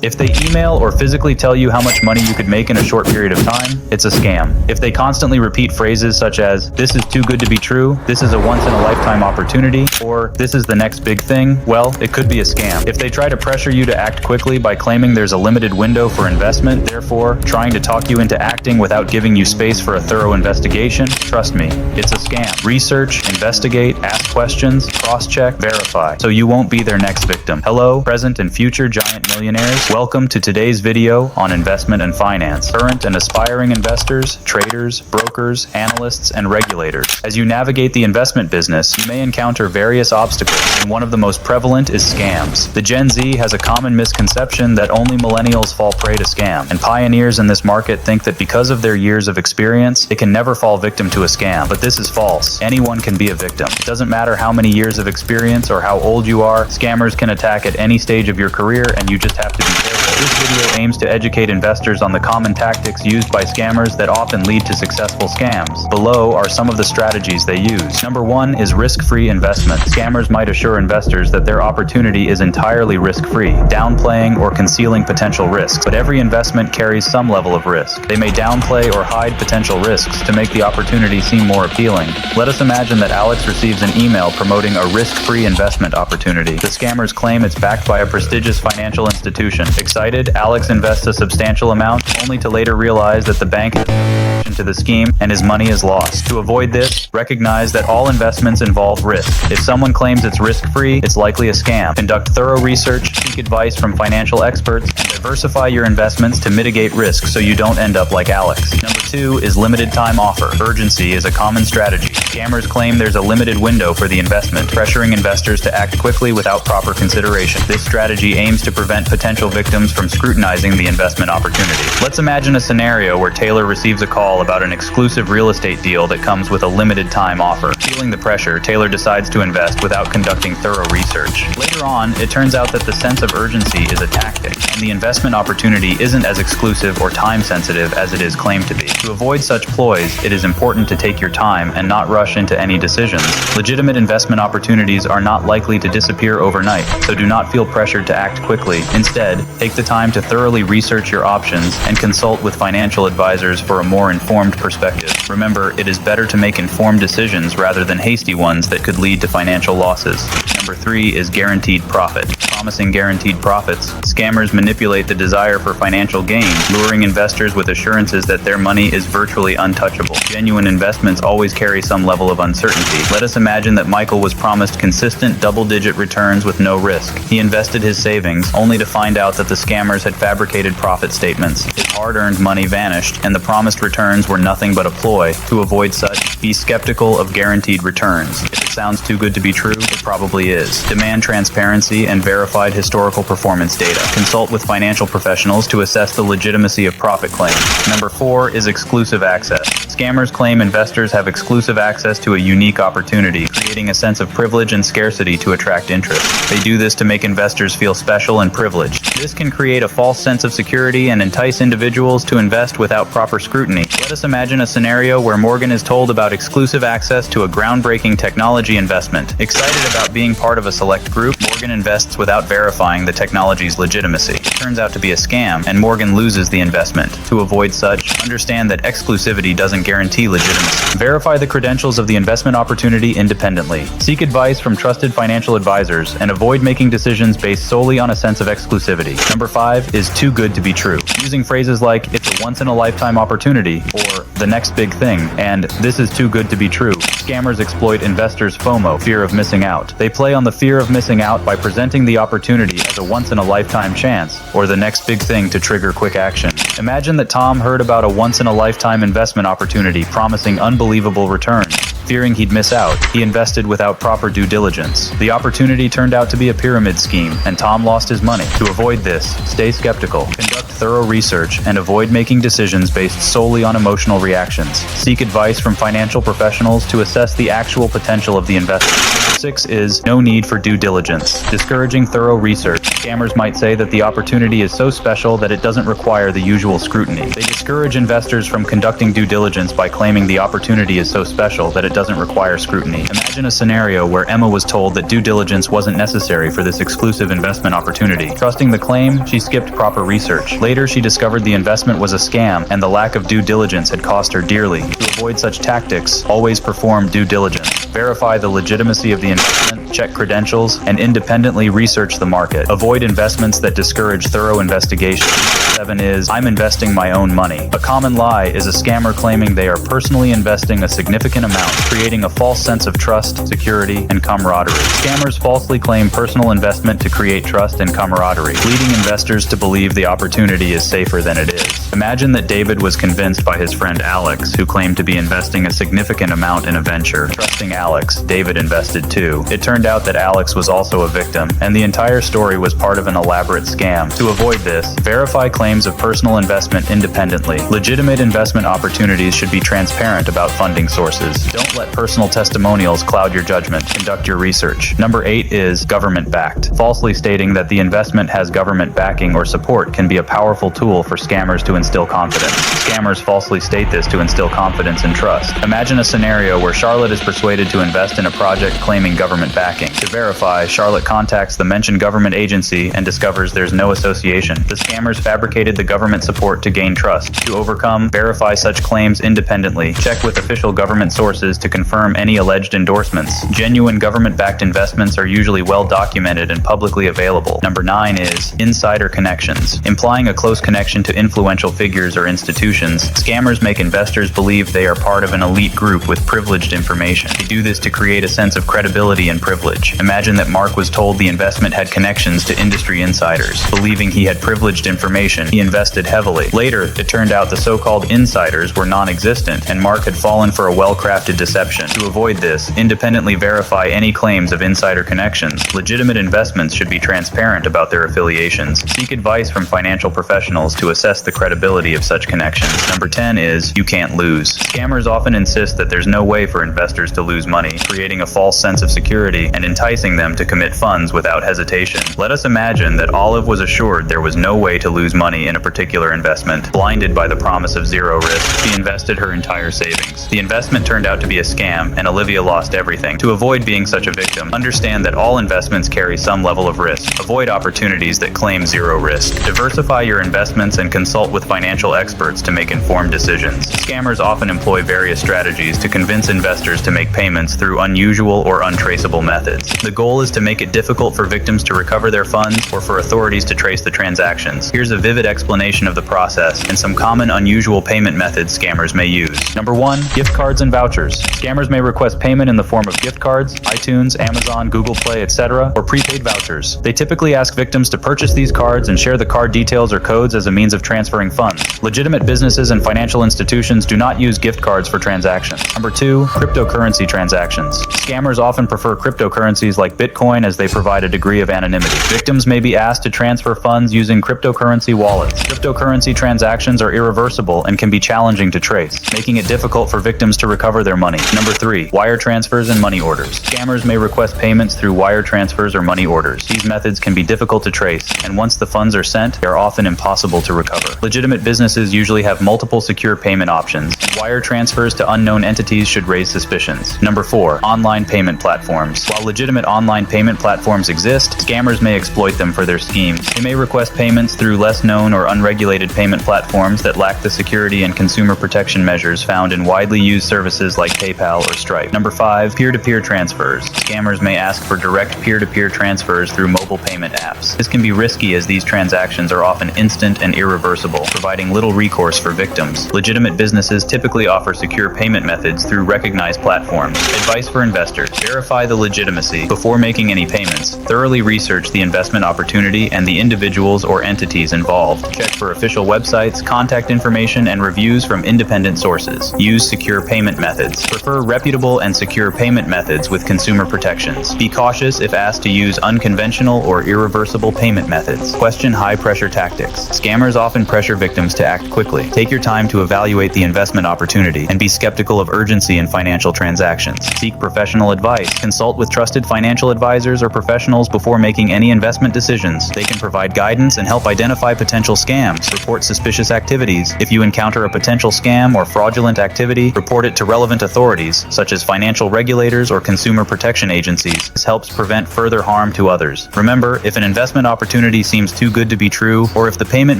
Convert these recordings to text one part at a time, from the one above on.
If they email or physically tell you how much money you could make in a short period of time, it's a scam. If they constantly repeat phrases such as, "This is too good to be true," "This is a once-in-a-lifetime opportunity," or "This is the next big thing," well, it could be a scam. If they try to pressure you to act quickly by claiming there's a limited window for investment, therefore trying to talk you into acting without giving you space for a thorough investigation, trust me, it's a scam. Research, investigate, ask questions, cross-check, verify, so you won't be their next victim. Hello, present and future giant millionaires. Welcome to today's video on investment and finance. Current and aspiring investors, traders, brokers, analysts, and regulators. As you navigate the investment business, you may encounter various obstacles, and one of the most prevalent is scams. The Gen Z has a common misconception that only millennials fall prey to scam, and pioneers in this market think that because of their years of experience, they can never fall victim to a scam. But this is false. Anyone can be a victim. It doesn't matter how many years of experience or how old you are, scammers can attack at any stage of your career, and you just have to be careful. This video aims to educate investors on the common tactics used by scammers that often lead to successful scams. Below are some of the strategies they use. Number 1 is risk-free investment. Scammers might assure investors that their opportunity is entirely risk-free, downplaying or concealing potential risks. But every investment carries some level of risk. They may downplay or hide potential risks to make the opportunity seem more appealing. Let us imagine that Alex receives an email promoting a risk-free investment opportunity. The scammers claim it's backed by a prestigious financial institution. Excited, Alex invests a substantial amount, only to later realize that the bank has to the scheme and his money is lost. To avoid this, recognize that all investments involve risk. If someone claims it's risk-free, it's likely a scam. Conduct thorough research, seek advice from financial experts, and diversify your investments to mitigate risk so you don't end up like Alex. Number 2 is limited time offer. Urgency is a common strategy. Scammers claim there's a limited window for the investment, pressuring investors to act quickly without proper consideration. This strategy aims to prevent potential victims from scrutinizing the investment opportunity. Let's imagine a scenario where Taylor receives a call about an exclusive real estate deal that comes with a limited time offer. Feeling the pressure, Taylor decides to invest without conducting thorough research. Later on, it turns out that the sense of urgency is a tactic, and the investment opportunity isn't as exclusive or time sensitive as it is claimed to be. To avoid such ploys, it is important to take your time and not rush into any decisions. Legitimate investment opportunities are not likely to disappear overnight, so do not feel pressured to act quickly. Instead, take the time to thoroughly research your options and consult with financial advisors for a more informed perspective. Remember, it is better to make informed decisions rather than hasty ones that could lead to financial losses. Number 3 is guaranteed profit. Promising guaranteed profits, scammers manipulate the desire for financial gain, luring investors with assurances that their money is virtually untouchable. Genuine investments always carry some level of uncertainty. Let us imagine that Michael was promised consistent double-digit returns with no risk. He invested his savings, only to find out that the scammers had fabricated profit statements. His hard-earned money vanished, and the promised returns were nothing but a ploy. To avoid such, be skeptical of guaranteed returns. If it sounds too good to be true, it probably is. Demand transparency and verified historical performance data. Consult with financial professionals to assess the legitimacy of profit claims. Number 4 is exclusive access. Scammers claim investors have exclusive access to a unique opportunity, creating a sense of privilege and scarcity to attract interest. They do this to make investors feel special and privileged. This can create a false sense of security and entice individuals to invest without proper scrutiny. Let us imagine a scenario where Morgan is told about exclusive access to a groundbreaking technology investment. Excited about being part of a select group, Morgan invests without verifying the technology's legitimacy. It turns out to be a scam, and Morgan loses the investment. To avoid such, understand that exclusivity doesn't guarantee legitimacy. Verify the credentials of the investment opportunity independently. Seek advice from trusted financial advisors, and avoid making decisions based solely on a sense of exclusivity. Number 5 is too good to be true. Using phrases like, "It's a once-in-a-lifetime opportunity," or "the next big thing," and "this is too good to be true," scammers exploit investors' FOMO, fear of missing out. They play on the fear of missing out by presenting the opportunity as a once-in-a-lifetime chance, or the next big thing to trigger quick action. Imagine that Tom heard about a once-in-a-lifetime investment opportunity promising unbelievable returns. Fearing he'd miss out, he invested without proper due diligence. The opportunity turned out to be a pyramid scheme, and Tom lost his money. To avoid this, stay skeptical. Conduct thorough research, and avoid making decisions based solely on emotional reactions. Seek advice from financial professionals to assess the actual potential of the investment. 6 is no need for due diligence. Discouraging thorough research. Scammers might say that the opportunity is so special that it doesn't require the usual scrutiny. They discourage investors from conducting due diligence by claiming the opportunity is so special that it doesn't require scrutiny. Imagine a scenario where Emma was told that due diligence wasn't necessary for this exclusive investment opportunity. Trusting the claim, she skipped proper research. Later, she discovered the investment was a scam and the lack of due diligence had cost her dearly. To avoid such tactics, always perform due diligence. Verify the legitimacy of the investment, check credentials, and independently research the market. Avoid investments that discourage thorough investigation. 7 is, I'm investing my own money. A common lie is a scammer claiming they are personally investing a significant amount, creating a false sense of trust, security, and camaraderie. Scammers falsely claim personal investment to create trust and camaraderie, leading investors to believe the opportunity is safer than it is. Imagine that David was convinced by his friend Alex, who claimed to be investing a significant amount in a venture. Trusting Alex, David invested too. It turned out that Alex was also a victim, and the entire story was part of an elaborate scam. To avoid this, verify claims of personal investment independently. Legitimate investment opportunities should be transparent about funding sources. Don't let personal testimonials cloud your judgment. Conduct your research. Number 8 is government-backed. Falsely stating that the investment has government backing or support can be a powerful tool for scammers to instill confidence. Scammers falsely state this to instill confidence and trust. Imagine a scenario where Charlotte is persuaded to invest in a project claiming government backing. To verify, Charlotte contacts the mentioned government agency and discovers there's no association. The scammers fabricated the government support to gain trust. To overcome, verify such claims independently. Check with official government sources to confirm any alleged endorsements. Genuine government-backed investments are usually well documented and publicly available. Number 9 is insider connections. Implying a close connection to influential figures or institutions, scammers make investors believe they are part of an elite group with privileged information. They do this to create a sense of credibility and privilege. Imagine that Mark was told the investment had connections to industry insiders. Believing he had privileged information, he invested heavily. Later, it turned out the so-called insiders were non-existent, and Mark had fallen for a well-crafted deception. To avoid this, independently verify any claims of insider connections. Legitimate investments should be transparent about their affiliations. Seek advice from financial professionals to assess the credibility of such connections. Number 10 is, you can't lose. Scammers often insist that there's no way for investors to lose money, creating a false sense of security and enticing them to commit funds without hesitation. Let us imagine that Olive was assured there was no way to lose money in a particular investment. Blinded by the promise of zero risk, she invested her entire savings. The investment turned out to be a scam, and Olivia lost everything. To avoid being such a victim, understand that all investments carry some level of risk. Avoid opportunities that claim zero risk. Diversify your investments and consult with financial experts to make informed decisions. Scammers often employ various strategies to convince investors to make payments through unusual or untraceable methods. The goal is to make it difficult for victims to recover their funds or for authorities to trace the transactions. Here's a vivid explanation of the process and some common unusual payment methods scammers may use. Number 1, gift cards and vouchers. Scammers may request payment in the form of gift cards, iTunes, Amazon, Google Play, etc., or prepaid vouchers. They typically ask victims to purchase these cards and share the card details or codes as a means of transferring funds. Legitimate businesses and financial institutions do not use gift cards for transactions. Number 2, cryptocurrency transactions. Scammers often prefer cryptocurrencies like Bitcoin as they provide a degree of anonymity. Victims may be asked to transfer funds using cryptocurrency wallets. Cryptocurrency transactions are irreversible and can be challenging to trace, making it difficult for victims to recover their money. Number 3, wire transfers and money orders. Scammers may request payments through wire transfers or money orders. These methods can be difficult to trace, and once the funds are sent, they are often impossible to recover. Legitimate businesses usually have multiple secure payment options, and wire transfers to unknown entities should raise suspicions. Number 4, online payment platforms. While legitimate online payment platforms exist, scammers may exploit them for their schemes. They may request payments through less known or unregulated payment platforms that lack the security and consumer protection measures found in widely used services like PayPal or Stripe. Number 5, peer-to-peer transfers. Scammers may ask for direct peer-to-peer transfers through mobile payment apps. This can be risky as these transactions are often instant and irreversible, providing little recourse for victims. Legitimate businesses typically offer secure payment methods through recognized platforms. Advice for investors: verify the legitimacy legitimacy. Before making any payments, thoroughly research the investment opportunity and the individuals or entities involved. Check for official websites, contact information, and reviews from independent sources. Use secure payment methods. Prefer reputable and secure payment methods with consumer protections. Be cautious if asked to use unconventional or irreversible payment methods. Question high-pressure tactics. Scammers often pressure victims to act quickly. Take your time to evaluate the investment opportunity and be skeptical of urgency in financial transactions. Seek professional advice. Consult with trusted financial advisors or professionals before making any investment decisions. They can provide guidance and help identify potential scams. Report suspicious activities. If you encounter a potential scam or fraudulent activity, report it to relevant authorities, such as financial regulators or consumer protection agencies. This helps prevent further harm to others. Remember, if an investment opportunity seems too good to be true, or if the payment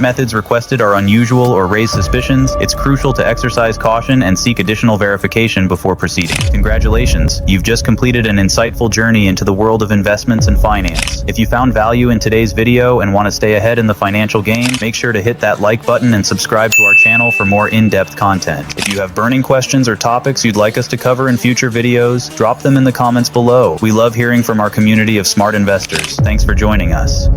methods requested are unusual or raise suspicions, it's crucial to exercise caution and seek additional verification before proceeding. Congratulations, you've just completed an insightful journey into the world of investments and finance. If you found value in today's video and want to stay ahead in the financial game, make sure to hit that like button and subscribe to our channel for more in-depth content. If you have burning questions or topics you'd like us to cover in future videos, drop them in the comments below. We love hearing from our community of smart investors. Thanks for joining us.